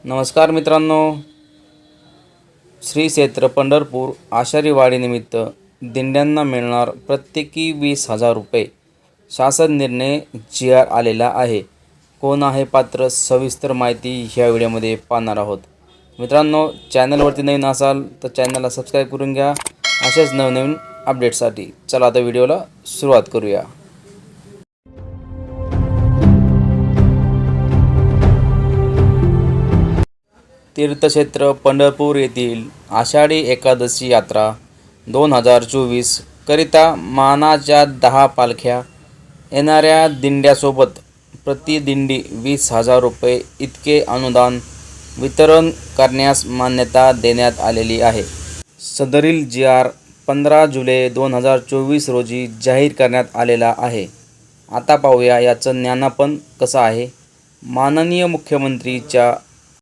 नमस्कार मित्रांनो, श्री क्षेत्र पंढरपूर आषाढी वारीनिमित्त दिंड्यांना मिळणार प्रत्येकी 20,000 रुपये. शासन निर्णय जी.आर. आलेला आहे. कोण आहे पात्र, सविस्तर माहिती ह्या व्हिडिओमध्ये पाहणार आहोत. मित्रांनो, चॅनलवरती नवीन असाल तर चॅनलला सबस्क्राईब करून घ्या अशाच नवनवीन अपडेट्ससाठी. चला आता व्हिडिओला सुरुवात करूया. तीर्थक्षेत्र पंढरपूर येथील आषाढी एकादशी यात्रा 2024 करिता मानाच्या 10 पालख्या येणाऱ्या दिंड्यासोबत प्रति दिंडी 20,000 रुपये इतके अनुदान वितरण करण्यास मान्यता देण्यात आलेली आहे. सदरील जी.आर. 15 जुलै 2024 रोजी जाहीर करण्यात आलेला आहे. आता पाहूया याचं ज्ञानापन कसं आहे. माननीय मुख्यमंत्रीच्या